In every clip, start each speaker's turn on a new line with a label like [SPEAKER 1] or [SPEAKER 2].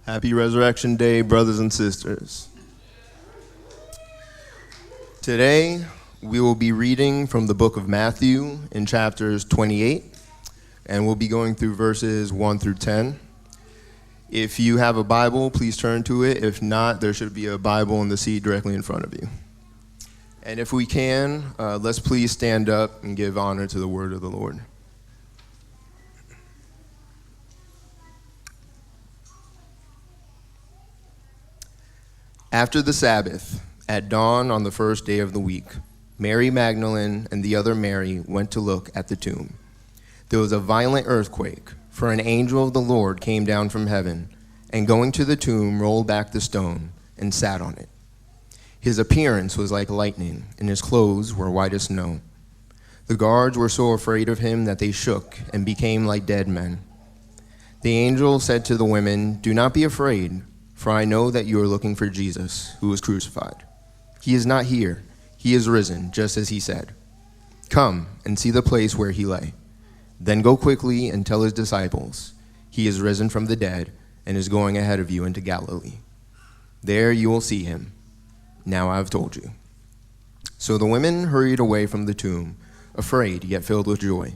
[SPEAKER 1] Happy Resurrection Day, brothers and sisters. Today, we will be reading from the book of Matthew in chapters 28, and we'll be going through verses 1 through 10. If you have a Bible, please turn to it. If not, there should be a Bible in the seat directly in front of you. And if we can, let's please stand up and give honor to the word of the Lord. After the Sabbath, at dawn on the first day of the week, Mary Magdalene and the other Mary went to look at the tomb. There was a violent earthquake, for an angel of the Lord came down from heaven, and going to the tomb, rolled back the stone and sat on it. His appearance was like lightning, and his clothes were white as snow. The guards were so afraid of him that they shook and became like dead men. The angel said to the women, "Do not be afraid, for I know that you are looking for Jesus, who was crucified. He is not here. He is risen, just as he said. Come and see the place where he lay. Then go quickly and tell his disciples, he is risen from the dead and is going ahead of you into Galilee. There you will see him. Now I have told you." So the women hurried away from the tomb, afraid yet filled with joy,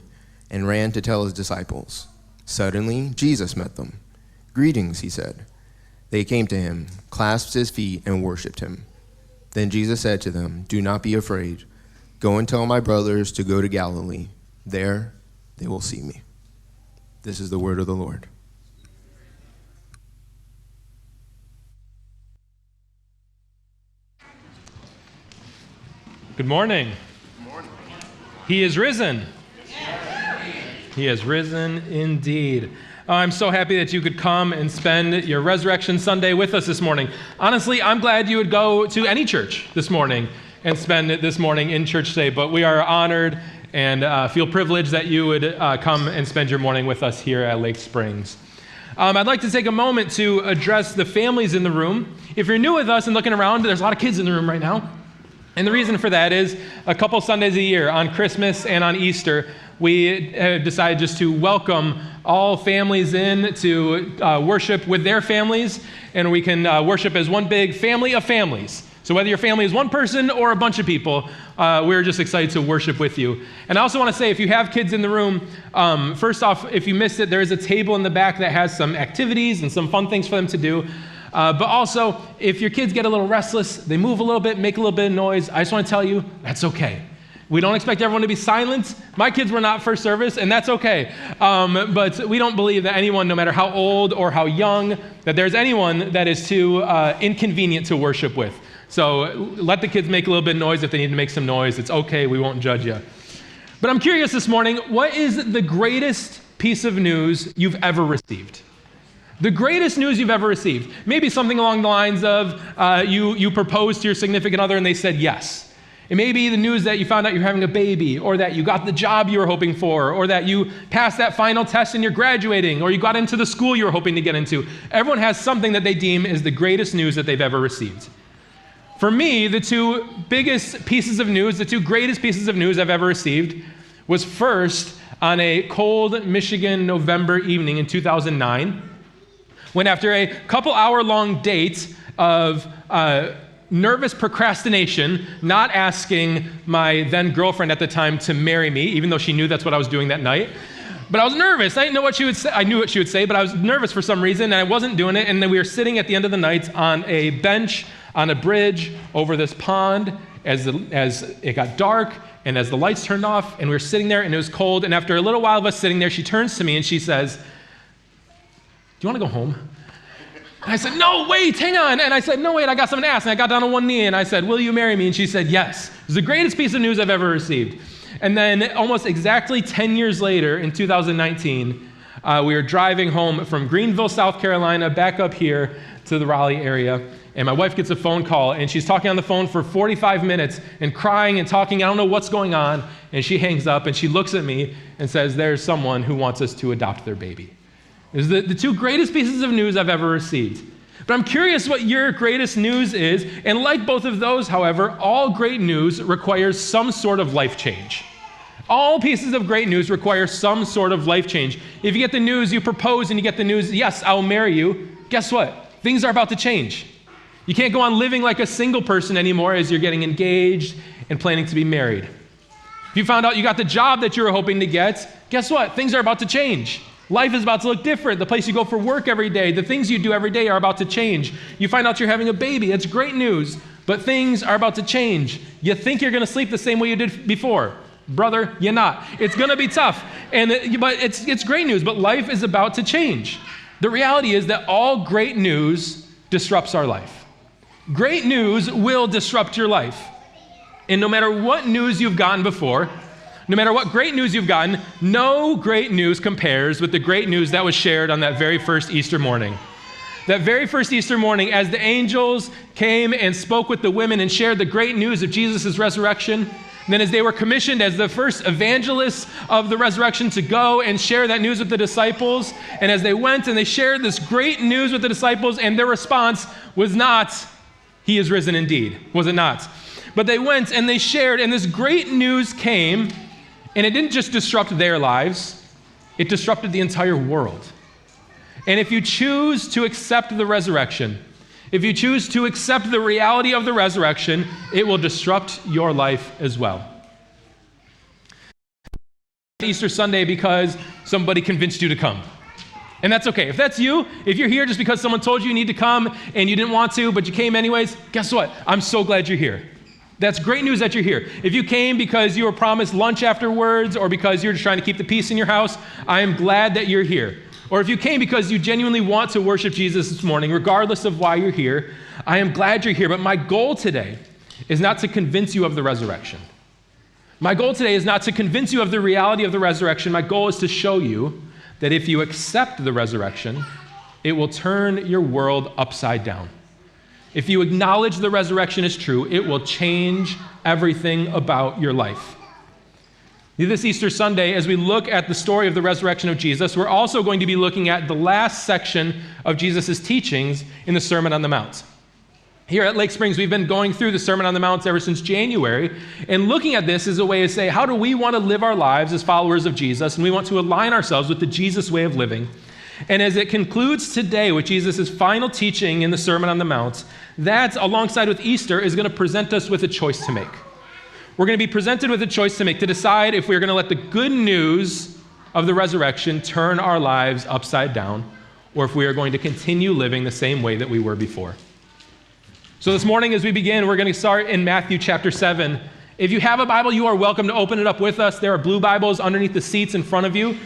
[SPEAKER 1] and ran to tell his disciples. Suddenly Jesus met them. "Greetings," he said. They came to him, clasped his feet, and worshipped him. Then Jesus said to them, "Do not be afraid. Go and tell my brothers to go to Galilee. There they will see me." This is the word of the Lord.
[SPEAKER 2] Good morning.
[SPEAKER 1] Good morning.
[SPEAKER 2] He is risen. He is risen indeed. I'm so happy that you could come and spend your Resurrection Sunday with us this morning. Honestly, I'm glad you would go to any church this morning and spend it this morning in church today, but we are honored and feel privileged that you would come and spend your morning with us here at Lake Springs. I'd like to take a moment to address the families in the room. If you're new with us and looking around, there's a lot of kids in the room right now. And the reason for that is a couple Sundays a year, on Christmas and on Easter, we decided just to welcome all families in to worship with their families, and we can worship as one big family of families. So whether your family is one person or a bunch of people, we're just excited to worship with you. And I also want to say, if you have kids in the room, first off, if you missed it, there is a table in the back that has some activities and some fun things for them to do. But also, if your kids get a little restless, they move a little bit, make a little bit of noise, I just want to tell you, that's okay. We don't expect everyone to be silent. My kids were not first service, and that's okay. But we don't believe that anyone, no matter how old or how young, that there's anyone that is too inconvenient to worship with. So let the kids make a little bit of noise if they need to make some noise. It's okay. We won't judge you. But I'm curious this morning, what is the greatest piece of news you've ever received? The greatest news you've ever received. Maybe something along the lines of you proposed to your significant other and they said yes. It may be the news that you found out you're having a baby, or that you got the job you were hoping for, or that you passed that final test and you're graduating, or you got into the school you were hoping to get into. Everyone has something that they deem is the greatest news that they've ever received. For me, the two biggest pieces of news, the two greatest pieces of news I've ever received was first on a cold Michigan November evening in 2009, when after a couple hour-long date of nervous procrastination, not asking my then girlfriend at the time to marry me, even though she knew that's what I was doing that night. But I was nervous. I didn't know what she would say. I knew what she would say, but I was nervous for some reason, and I wasn't doing it. And then we were sitting at the end of the night on a bench on a bridge over this pond as it got dark and as the lights turned off, and we were sitting there, and it was cold. And after a little while of us sitting there, she turns to me and she says, "Do you want to go home?" And I said, "No, wait, hang on." And I said, "No, wait, I got something to ask." And I got down on one knee and I said, "Will you marry me?" And she said, "Yes." It was the greatest piece of news I've ever received. And then almost exactly 10 years later, in 2019, we were driving home from Greenville, South Carolina, back up here to the Raleigh area. And my wife gets a phone call, and she's talking on the phone for 45 minutes and crying and talking. I don't know what's going on. And she hangs up, and she looks at me and says, "There's someone who wants us to adopt their baby." It was the two greatest pieces of news I've ever received. But I'm curious what your greatest news is. And like both of those, however, all great news requires some sort of life change. All pieces of great news require some sort of life change. If you get the news, you propose, and you get the news, "Yes, I'll marry you," guess what? Things are about to change. You can't go on living like a single person anymore as you're getting engaged and planning to be married. If you found out you got the job that you were hoping to get, guess what? Things are about to change. Life is about to look different. The place you go for work every day, the things you do every day are about to change. You find out you're having a baby. That's great news, but things are about to change. You think you're going to sleep the same way you did before. Brother, you're not. It's going to be tough, but it's great news, but life is about to change. The reality is that all great news disrupts our life. Great news will disrupt your life. And no matter what news you've gotten before, no matter what great news you've gotten, no great news compares with the great news that was shared on that very first Easter morning. That very first Easter morning, as the angels came and spoke with the women and shared the great news of Jesus' resurrection, and then as they were commissioned as the first evangelists of the resurrection to go and share that news with the disciples, and as they went and they shared this great news with the disciples, and their response was not, "He is risen indeed," was it not? But they went and they shared, and this great news came, and it didn't just disrupt their lives, it disrupted the entire world. And if you choose to accept the resurrection, if you choose to accept the reality of the resurrection, it will disrupt your life as well. Easter Sunday because somebody convinced you to come. And that's okay. If that's you, if you're here just because someone told you need to come and you didn't want to, but you came anyways, guess what? I'm so glad you're here. That's great news that you're here. If you came because you were promised lunch afterwards or because you're just trying to keep the peace in your house, I am glad that you're here. Or if you came because you genuinely want to worship Jesus this morning, regardless of why you're here, I am glad you're here. But my goal today is not to convince you of the resurrection. My goal today is not to convince you of the reality of the resurrection. My goal is to show you that if you accept the resurrection, it will turn your world upside down. If you acknowledge the resurrection is true, it will change everything about your life. This Easter Sunday, as we look at the story of the resurrection of Jesus, we're also going to be looking at the last section of Jesus' teachings in the Sermon on the Mount. Here at Lake Springs, we've been going through the Sermon on the Mount ever since January, and looking at this as a way to say, how do we want to live our lives as followers of Jesus? And we want to align ourselves with the Jesus way of living. And as it concludes today with Jesus' final teaching in the Sermon on the Mount, that, alongside with Easter, is going to present us with a choice to make. We're going to be presented with a choice to make, to decide if we're going to let the good news of the resurrection turn our lives upside down, or if we are going to continue living the same way that we were before. So this morning, as we begin, we're going to start in Matthew chapter 7. If you have a Bible, you are welcome to open it up with us. There are blue Bibles underneath the seats in front of you.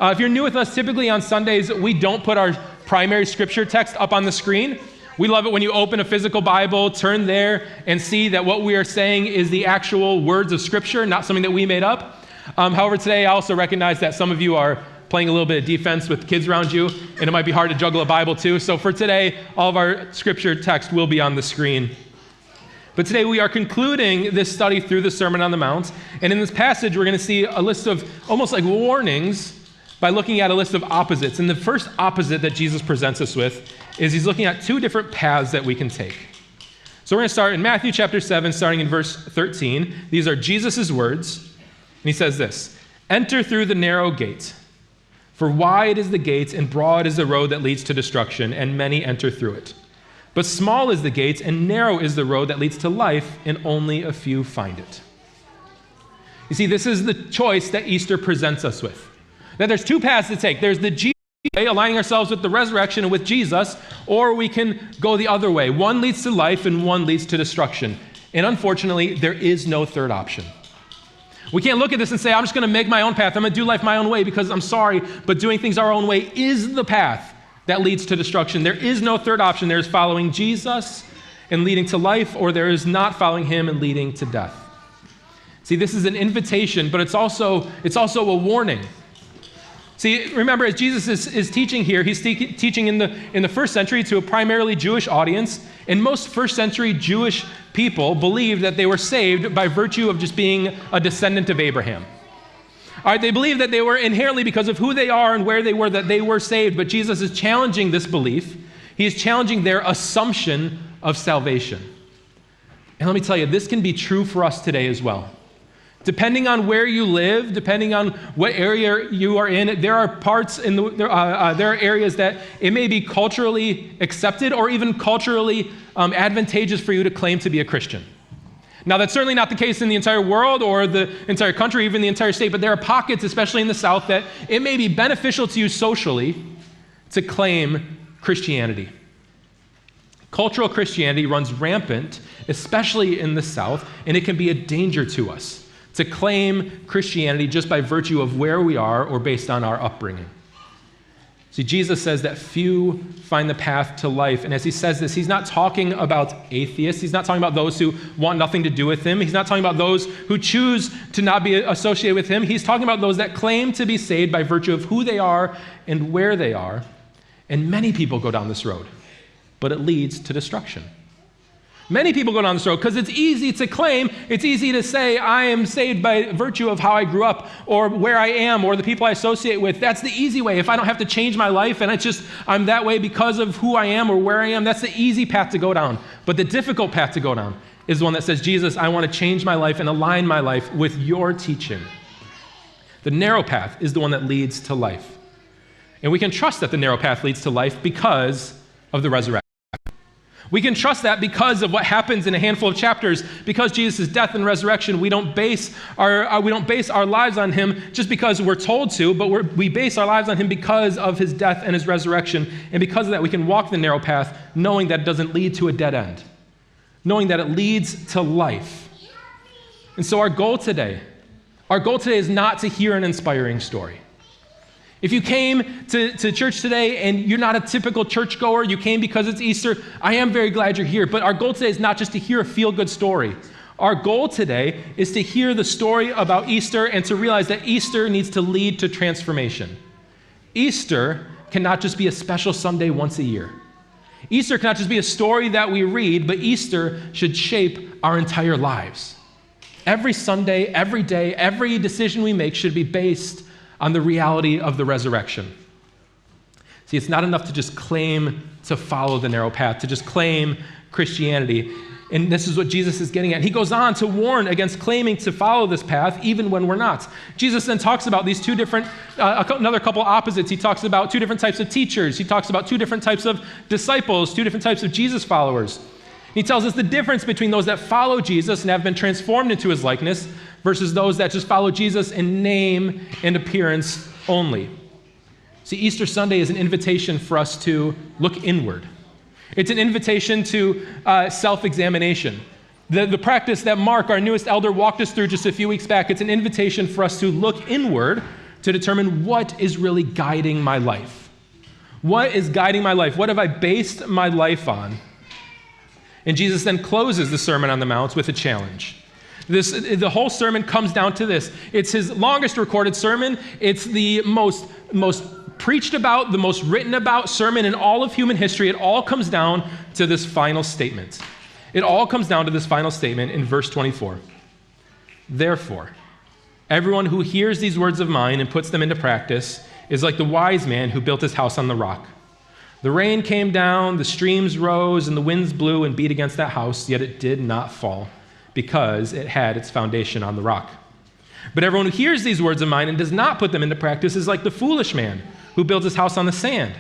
[SPEAKER 2] If you're new with us, typically on Sundays, we don't put our primary scripture text up on the screen. We love it when you open a physical Bible, turn there, and see that what we are saying is the actual words of Scripture, not something that we made up. However, today I also recognize that some of you are playing a little bit of defense with kids around you, and it might be hard to juggle a Bible too. So for today, all of our Scripture text will be on the screen. But today we are concluding this study through the Sermon on the Mount, and in this passage we're going to see a list of almost like warnings by looking at a list of opposites. And the first opposite that Jesus presents us with is he's looking at two different paths that we can take. So we're going to start in Matthew chapter 7, starting in verse 13. These are Jesus' words. And he says this, "Enter through the narrow gate, for wide is the gate and broad is the road that leads to destruction, and many enter through it. But small is the gate and narrow is the road that leads to life, and only a few find it." You see, this is the choice that Easter presents us with. That there's two paths to take. There's the Jesus way, aligning ourselves with the resurrection and with Jesus, or we can go the other way. One leads to life and one leads to destruction. And unfortunately, there is no third option. We can't look at this and say, I'm just going to make my own path. I'm going to do life my own way because I'm sorry, but doing things our own way is the path that leads to destruction. There is no third option. There's following Jesus and leading to life, or there is not following him and leading to death. See, this is an invitation, but it's also a warning. See, remember, as Jesus is teaching here, he's teaching in the first century to a primarily Jewish audience, and most first century Jewish people believed that they were saved by virtue of just being a descendant of Abraham. All right, they believed that they were inherently, because of who they are and where they were, that they were saved, but Jesus is challenging this belief. He is challenging their assumption of salvation. And let me tell you, this can be true for us today as well. Depending on where you live, depending on what area you are in, there are parts in there are areas that it may be culturally accepted or even culturally advantageous for you to claim to be a Christian. Now, that's certainly not the case in the entire world or the entire country, even the entire state, but there are pockets, especially in the South, that it may be beneficial to you socially to claim Christianity. Cultural Christianity runs rampant, especially in the South, and it can be a danger to us to claim Christianity just by virtue of where we are or based on our upbringing. See, Jesus says that few find the path to life. And as he says this, he's not talking about atheists. He's not talking about those who want nothing to do with him. He's not talking about those who choose to not be associated with him. He's talking about those that claim to be saved by virtue of who they are and where they are. And many people go down this road, but it leads to destruction. Many people go down this road because it's easy to claim, it's easy to say, I am saved by virtue of how I grew up or where I am or the people I associate with. That's the easy way. If I don't have to change my life and I'm that way because of who I am or where I am, that's the easy path to go down. But the difficult path to go down is the one that says, Jesus, I want to change my life and align my life with your teaching. The narrow path is the one that leads to life. And we can trust that the narrow path leads to life because of the resurrection. We can trust that because of what happens in a handful of chapters. Because Jesus' death and resurrection, we don't base our lives on him just because we're told to, but we base our lives on him because of his death and his resurrection. And because of that, we can walk the narrow path knowing that it doesn't lead to a dead end, knowing that it leads to life. And so our goal today is not to hear an inspiring story. If you came to church today and you're not a typical churchgoer, you came because it's Easter, I am very glad you're here. But our goal today is not just to hear a feel-good story. Our goal today is to hear the story about Easter and to realize that Easter needs to lead to transformation. Easter cannot just be a special Sunday once a year. Easter cannot just be a story that we read, but Easter should shape our entire lives. Every Sunday, every day, every decision we make should be based on the reality of the resurrection. See, it's not enough to just claim to follow the narrow path, to just claim Christianity. And this is what Jesus is getting at. He goes on to warn against claiming to follow this path, even when we're not. Jesus then talks about these two different, another couple opposites. He talks about two different types of teachers. He talks about two different types of disciples, two different types of Jesus followers. He tells us the difference between those that follow Jesus and have been transformed into his likeness versus those that just follow Jesus in name and appearance only. See, Easter Sunday is an invitation for us to look inward. It's an invitation to self-examination. The practice that Mark, our newest elder, walked us through just a few weeks back, it's an invitation for us to look inward to determine what is really guiding my life. What is guiding my life? What have I based my life on? And Jesus then closes the Sermon on the Mount with a challenge. The whole sermon comes down to this. It's his longest recorded sermon. It's the most preached about, the most written about sermon in all of human history. It all comes down to this final statement. It all comes down to this final statement in verse 24. Therefore, everyone who hears these words of mine and puts them into practice is like the wise man who built his house on the rock. The rain came down, the streams rose, and the winds blew and beat against that house, yet it did not fall, because it had its foundation on the rock. But everyone who hears these words of mine and does not put them into practice is like the foolish man who builds his house on the sand.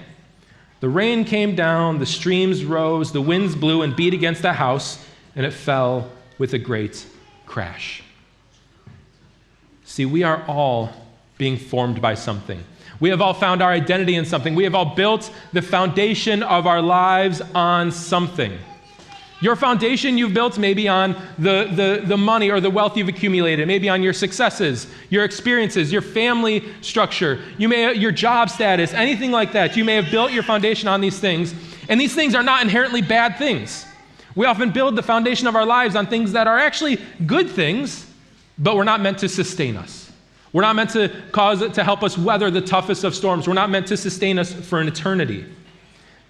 [SPEAKER 2] The rain came down, the streams rose, the winds blew and beat against that house, and it fell with a great crash. See, we are all being formed by something. We have all found our identity in something. We have all built the foundation of our lives on something. Your foundation you've built maybe on the money or the wealth you've accumulated, maybe on your successes, your experiences, your family structure, your job status, anything like that. You may have built your foundation on these things, and these things are not inherently bad things. We often build the foundation of our lives on things that are actually good things, but we're not meant to sustain us. We're not meant to help us weather the toughest of storms. We're not meant to sustain us for an eternity.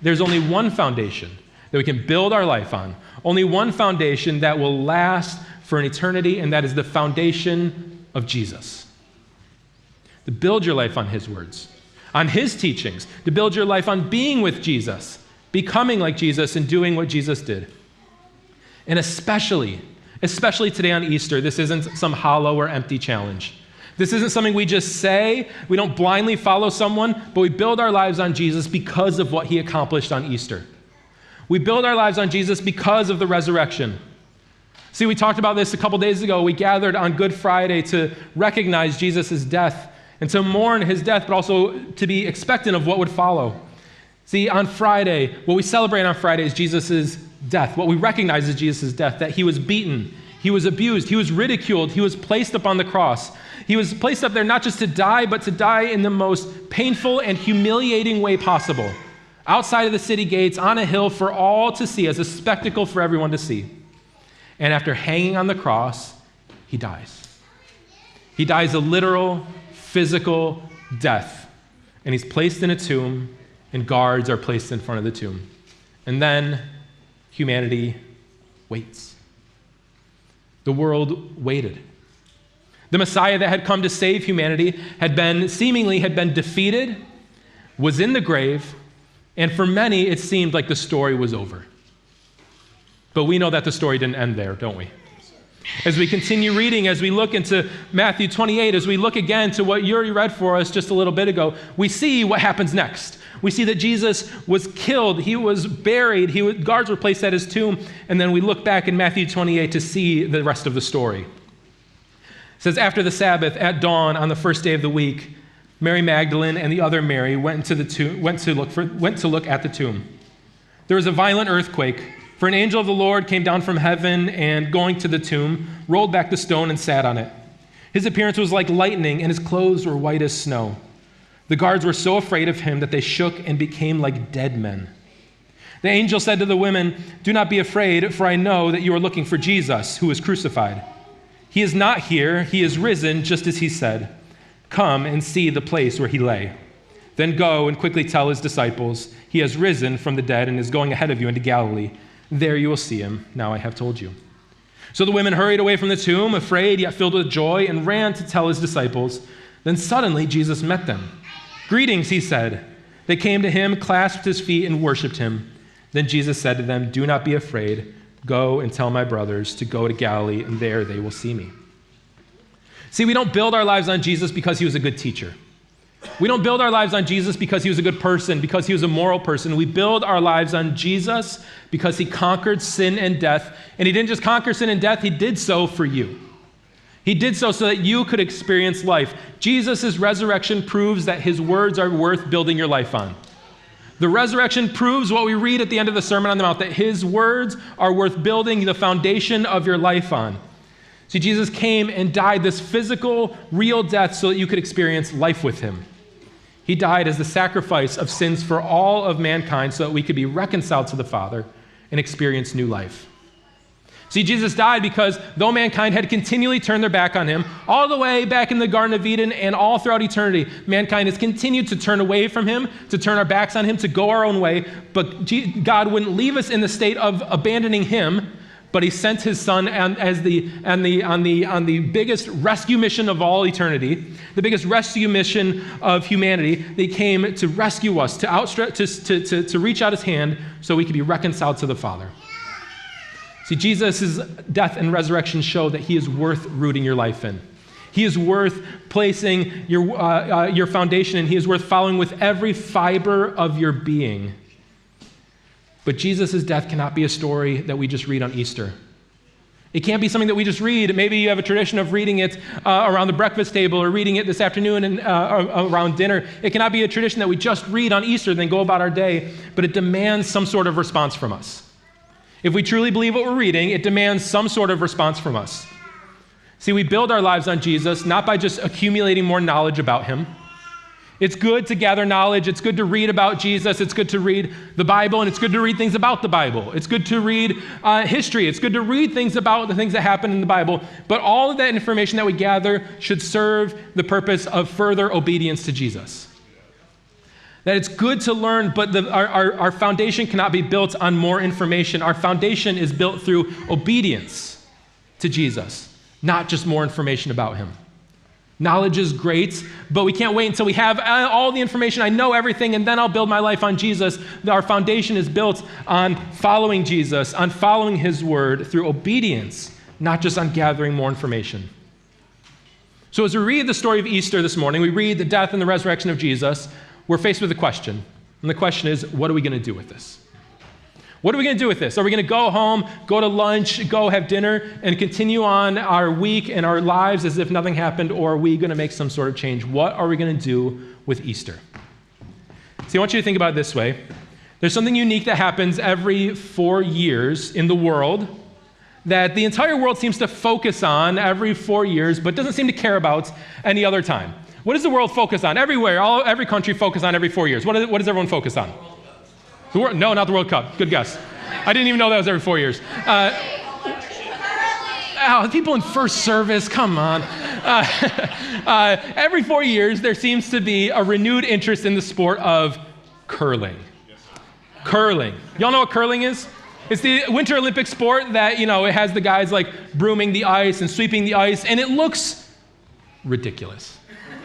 [SPEAKER 2] There's only one foundation that we can build our life on. Only one foundation that will last for an eternity, and that is the foundation of Jesus. To build your life on his words, on his teachings, to build your life on being with Jesus, becoming like Jesus, and doing what Jesus did. And especially especially today on Easter. This isn't some hollow or empty challenge. This isn't something we just say. We don't blindly follow someone, but we build our lives on Jesus because of what he accomplished on Easter. We build our lives on Jesus because of the resurrection. See, we talked about this a couple days ago. We gathered on Good Friday to recognize Jesus' death and to mourn his death, but also to be expectant of what would follow. See, on Friday, what we celebrate on Friday is Jesus' death. What we recognize is Jesus' death, that he was beaten, he was abused, he was ridiculed, he was placed up on the cross. He was placed up there not just to die, but to die in the most painful and humiliating way possible. Outside of the city gates, on a hill for all to see, as a spectacle for everyone to see. And after hanging on the cross, he dies. He dies a literal, physical death. And he's placed in a tomb, and guards are placed in front of the tomb. And then humanity waits. The world waited. The Messiah that had come to save humanity had been defeated, was in the grave, and for many it seemed like the story was over. But we know that the story didn't end there, don't we? As we continue reading, as we look into Matthew 28, as we look again to what Yuri read for us just a little bit ago, we see what happens next. We see that Jesus was killed, he was buried, guards were placed at his tomb, and then we look back in Matthew 28 to see the rest of the story. It says, after the Sabbath, at dawn on the first day of the week, Mary Magdalene and the other Mary went to look at the tomb. There was a violent earthquake, for an angel of the Lord came down from heaven and, going to the tomb, rolled back the stone and sat on it. His appearance was like lightning, and his clothes were white as snow. The guards were so afraid of him that they shook and became like dead men. The angel said to the women, "Do not be afraid, for I know that you are looking for Jesus, who was crucified. He is not here, he is risen, just as he said. Come and see the place where he lay. Then go and quickly tell his disciples, he has risen from the dead and is going ahead of you into Galilee. There you will see him. Now I have told you." So the women hurried away from the tomb, afraid yet filled with joy, and ran to tell his disciples. Then suddenly Jesus met them. "Greetings," he said. They came to him, clasped his feet, and worshiped him. Then Jesus said to them, "Do not be afraid. Go and tell my brothers to go to Galilee, and there they will see me." See, we don't build our lives on Jesus because he was a good teacher. We don't build our lives on Jesus because he was a good person, because he was a moral person. We build our lives on Jesus because he conquered sin and death. And he didn't just conquer sin and death, he did so for you. He did so that you could experience life. Jesus' resurrection proves that his words are worth building your life on. The resurrection proves what we read at the end of the Sermon on the Mount, that his words are worth building the foundation of your life on. See, Jesus came and died this physical, real death so that you could experience life with him. He died as the sacrifice of sins for all of mankind so that we could be reconciled to the Father and experience new life. See, Jesus died because though mankind had continually turned their back on him, all the way back in the Garden of Eden and all throughout eternity, mankind has continued to turn away from him, to turn our backs on him, to go our own way. But God wouldn't leave us in the state of abandoning him, but he sent his son on the biggest rescue mission of all eternity, the biggest rescue mission of humanity. They came to rescue us, to reach out his hand so we could be reconciled to the Father. See, Jesus' death and resurrection show that he is worth rooting your life in. He is worth placing your foundation in. He is worth following with every fiber of your being. But Jesus' death cannot be a story that we just read on Easter. It can't be something that we just read. Maybe you have a tradition of reading it around the breakfast table or reading it this afternoon and around dinner. It cannot be a tradition that we just read on Easter and then go about our day, but it demands some sort of response from us. If we truly believe what we're reading, it demands some sort of response from us. See, we build our lives on Jesus not by just accumulating more knowledge about him. It's good to gather knowledge. It's good to read about Jesus. It's good to read the Bible, and it's good to read things about the Bible. It's good to read history. It's good to read things about the things that happen in the Bible. But all of that information that we gather should serve the purpose of further obedience to Jesus. That it's good to learn, but our foundation cannot be built on more information. Our foundation is built through obedience to Jesus, not just more information about him. Knowledge is great, but we can't wait until we have all the information. I know everything, and then I'll build my life on Jesus. Our foundation is built on following Jesus, on following his word through obedience not just on gathering more information. So as we read the story of Easter this morning, we read the death and the resurrection of Jesus, we're faced with a question. And the question is, what are we going to do with this? What are we going to do with this? Are we going to go home, go to lunch, go have dinner, and continue on our week and our lives as if nothing happened, or are we going to make some sort of change? What are we going to do with Easter? See, I want you to think about it this way. There's something unique that happens every 4 years in the world that the entire world seems to focus on every 4 years, but doesn't seem to care about any other time. What does the world focus on? Everywhere, every country focus on every 4 years. What does everyone focus on? No, not the World Cup. Good guess. I didn't even know that was every 4 years. People in first service, come on. Every 4 years, there seems to be a renewed interest in the sport of curling. Curling. Y'all know what curling is? It's the Winter Olympic sport that, it has the guys like brooming the ice and sweeping the ice, and it looks ridiculous.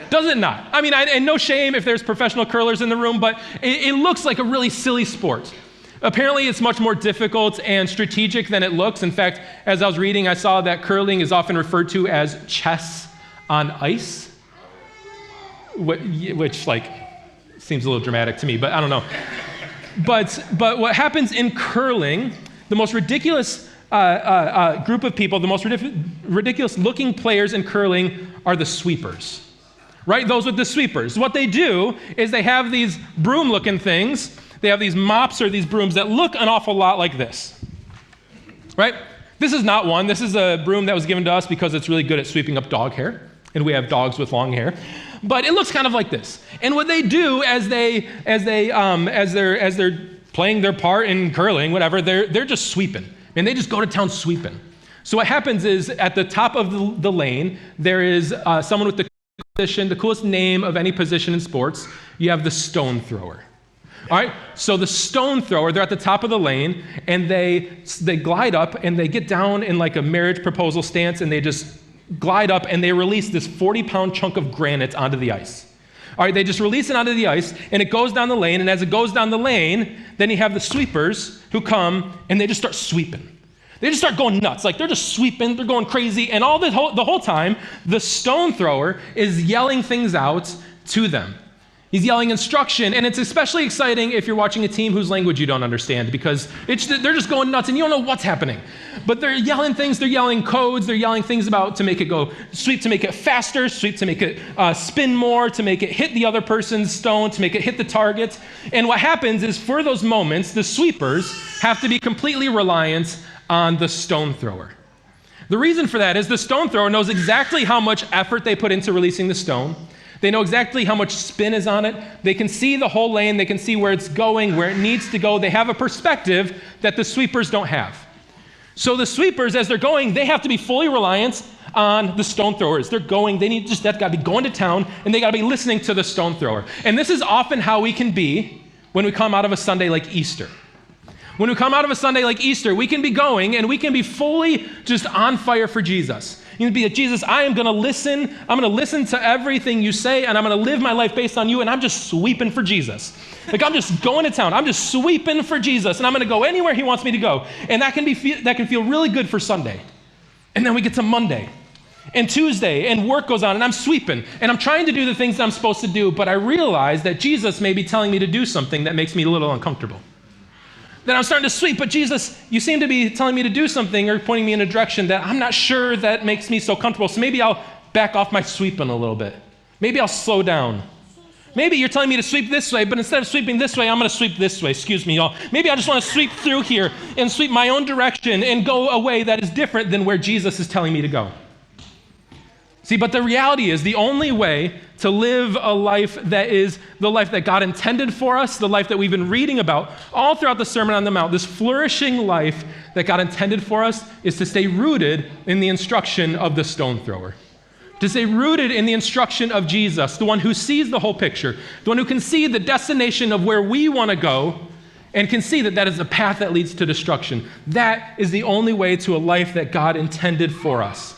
[SPEAKER 2] Does it not? I mean, and no shame if there's professional curlers in the room, but it looks like a really silly sport. Apparently, it's much more difficult and strategic than it looks. In fact, as I was reading, I saw that curling is often referred to as chess on ice, which seems a little dramatic to me, but I don't know. But what happens in curling, the most ridiculous group of people, the most ridiculous looking players in curling are the sweepers, right? Those with the sweepers. What they do is they have these broom looking things. They have these mops or these brooms that look an awful lot like this, right? This is not one. This is a broom that was given to us because it's really good at sweeping up dog hair, and we have dogs with long hair. But it looks kind of like this. And what they do as they're playing their part in curling, whatever, they're just sweeping. And they just go to town sweeping. So what happens is at the top of the lane, there is someone with the coolest name of any position in sports. You have the stone thrower. All right, so the stone thrower, they're at the top of the lane, and they glide up, and they get down in like a marriage proposal stance, and they just glide up, and they release this 40-pound chunk of granite onto the ice. All right, they just release it onto the ice, and it goes down the lane, and as it goes down the lane, then you have the sweepers who come, and they just start sweeping. They just start going nuts. Like, they're just sweeping, they're going crazy, and the whole time, the stone thrower is yelling things out to them. He's yelling instruction, and it's especially exciting if you're watching a team whose language you don't understand, because they're just going nuts and you don't know what's happening. But they're yelling things, they're yelling codes, they're yelling things about to make it go, sweep to make it faster, sweep to make it spin more, to make it hit the other person's stone, to make it hit the target. And what happens is for those moments, the sweepers have to be completely reliant on the stone thrower. The reason for that is the stone thrower knows exactly how much effort they put into releasing the stone. They know exactly how much spin is on it. They can see the whole lane. They can see where it's going, where it needs to go. They have a perspective that the sweepers don't have. So the sweepers, as they're going, they have to be fully reliant on the stone throwers. They've got to be going to town, and they got to be listening to the stone thrower. And this is often how we can be when we come out of a Sunday like Easter. When we come out of a Sunday like Easter, we can be going, and we can be fully just on fire for Jesus. You can be like, Jesus, I'm going to listen to everything you say, and I'm going to live my life based on you, and I'm just sweeping for Jesus. Like, I'm just going to town. I'm just sweeping for Jesus, and I'm going to go anywhere he wants me to go. And that can feel really good for Sunday. And then we get to Monday and Tuesday, and work goes on, and I'm sweeping, and I'm trying to do the things that I'm supposed to do, but I realize that Jesus may be telling me to do something that makes me a little uncomfortable. Then I'm starting to sweep, but Jesus, you seem to be telling me to do something or pointing me in a direction that I'm not sure that makes me so comfortable. So maybe I'll back off my sweeping a little bit. Maybe I'll slow down. Maybe you're telling me to sweep this way, but instead of sweeping this way, I'm going to sweep this way. Excuse me, y'all. Maybe I just want to sweep through here and sweep my own direction and go a way that is different than where Jesus is telling me to go. See, but the reality is the only way to live a life that is the life that God intended for us, the life that we've been reading about all throughout the Sermon on the Mount, this flourishing life that God intended for us, is to stay rooted in the instruction of the stone thrower. To stay rooted in the instruction of Jesus, the one who sees the whole picture, the one who can see the destination of where we want to go and can see that that is the path that leads to destruction. That is the only way to a life that God intended for us.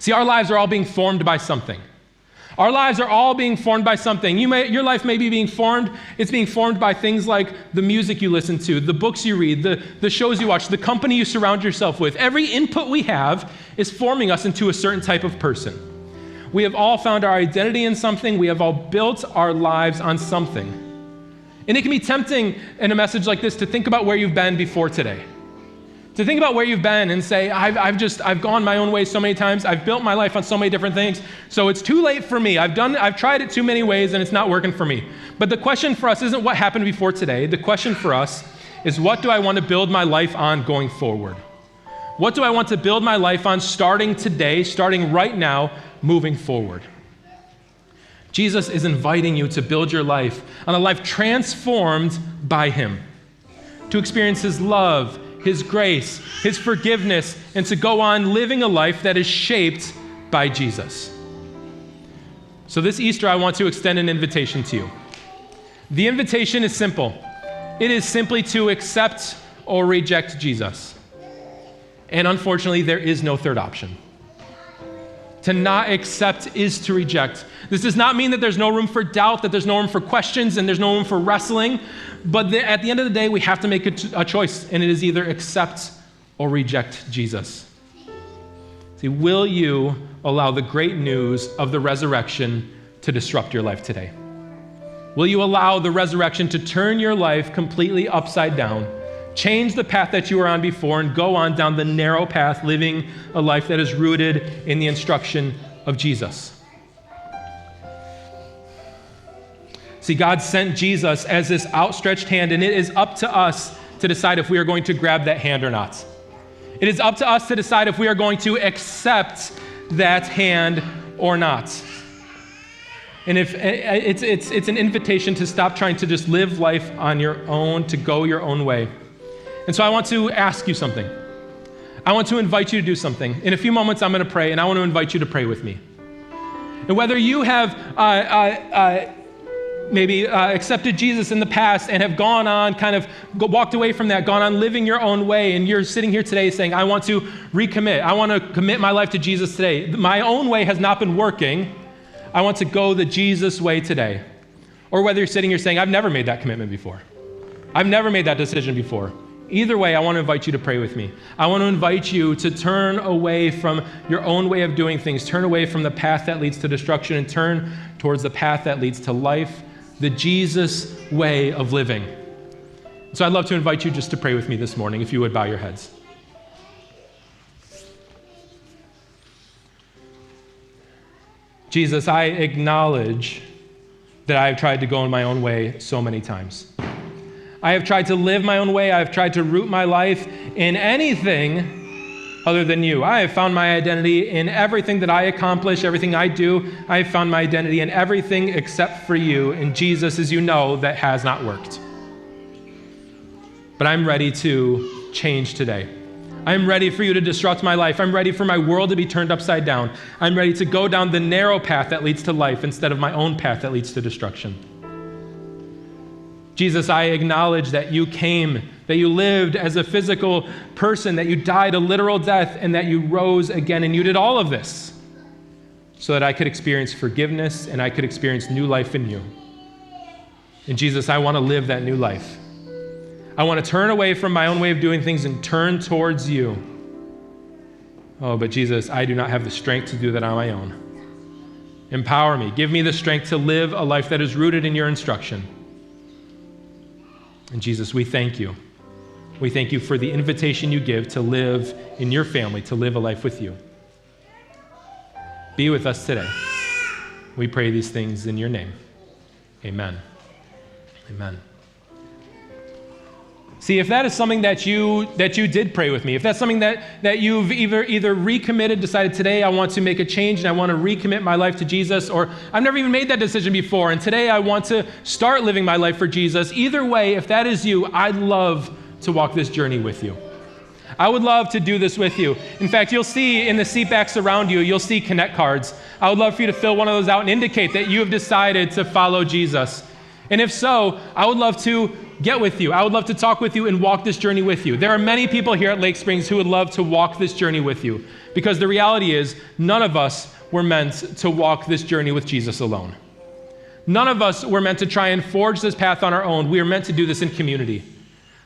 [SPEAKER 2] See, our lives are all being formed by something. Our lives are all being formed by something. Your life may be being formed. It's being formed by things like the music you listen to, the books you read, the shows you watch, the company you surround yourself with. Every input we have is forming us into a certain type of person. We have all found our identity in something. We have all built our lives on something. And it can be tempting in a message like this to think about where you've been before today. To think about where you've been and say, I've gone my own way so many times. I've built my life on so many different things. So it's too late for me. I've tried it too many ways and it's not working for me. But the question for us isn't what happened before today. The question for us is, what do I want to build my life on going forward? What do I want to build my life on starting today, starting right now, moving forward? Jesus is inviting you to build your life on a life transformed by him, to experience his love, his grace, his forgiveness, and to go on living a life that is shaped by Jesus. So this Easter, I want to extend an invitation to you. The invitation is simple. It is simply to accept or reject Jesus. And unfortunately, there is no third option. To not accept is to reject. This does not mean that there's no room for doubt, that there's no room for questions, and there's no room for wrestling. But at the end of the day, we have to make a choice, and it is either accept or reject Jesus. See, will you allow the great news of the resurrection to disrupt your life today? Will you allow the resurrection to turn your life completely upside down, change the path that you were on before, and go on down the narrow path, living a life that is rooted in the instruction of Jesus? See, God sent Jesus as this outstretched hand, and it is up to us to decide if we are going to grab that hand or not. It is up to us to decide if we are going to accept that hand or not. And if it's an invitation to stop trying to just live life on your own, to go your own way. And so I want to ask you something. I want to invite you to do something. In a few moments, I'm going to pray, and I want to invite you to pray with me. And whether you have maybe accepted Jesus in the past and have gone on, walked away from that, gone on living your own way, and you're sitting here today saying, I want to recommit. I want to commit my life to Jesus today. My own way has not been working. I want to go the Jesus way today. Or whether you're sitting here saying, I've never made that commitment before. I've never made that decision before. Either way, I want to invite you to pray with me. I want to invite you to turn away from your own way of doing things, turn away from the path that leads to destruction, and turn towards the path that leads to life, the Jesus way of living. So I'd love to invite you just to pray with me this morning, if you would bow your heads. Jesus, I acknowledge that I have tried to go in my own way so many times. I have tried to live my own way. I have tried to root my life in anything other than you. I have found my identity in everything that I accomplish, everything I do. I have found my identity in everything except for you. And Jesus, as you know, that has not worked. But I'm ready to change today. I'm ready for you to disrupt my life. I'm ready for my world to be turned upside down. I'm ready to go down the narrow path that leads to life instead of my own path that leads to destruction. Jesus, I acknowledge that you came, that you lived as a physical person, that you died a literal death, and that you rose again, and you did all of this so that I could experience forgiveness and I could experience new life in you. And Jesus, I want to live that new life. I want to turn away from my own way of doing things and turn towards you. Oh, but Jesus, I do not have the strength to do that on my own. Empower me. Give me the strength to live a life that is rooted in your instruction. And Jesus, we thank you. We thank you for the invitation you give to live in your family, to live a life with you. Be with us today. We pray these things in your name. Amen. Amen. See, if that is something that you did pray with me, if that's something that you've either recommitted, decided today I want to make a change and I want to recommit my life to Jesus, or I've never even made that decision before and today I want to start living my life for Jesus, either way, if that is you, I'd love to walk this journey with you. I would love to do this with you. In fact, you'll see in the seat backs around you, you'll see Connect cards. I would love for you to fill one of those out and indicate that you have decided to follow Jesus. And if so, I would love to get with you. I would love to talk with you and walk this journey with you. There are many people here at Lake Springs who would love to walk this journey with you, because the reality is none of us were meant to walk this journey with Jesus alone. None of us were meant to try and forge this path on our own. We are meant to do this in community.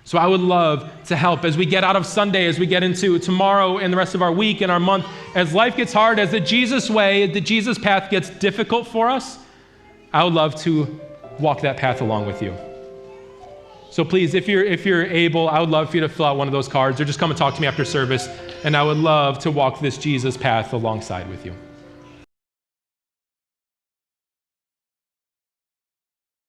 [SPEAKER 2] So I would love to help as we get out of Sunday, as we get into tomorrow and the rest of our week and our month, as life gets hard, as the Jesus way, the Jesus path gets difficult for us. I would love to walk that path along with you. So please, if you're able, I would love for you to fill out one of those cards or just come and talk to me after service, and I would love to walk this Jesus path alongside with you.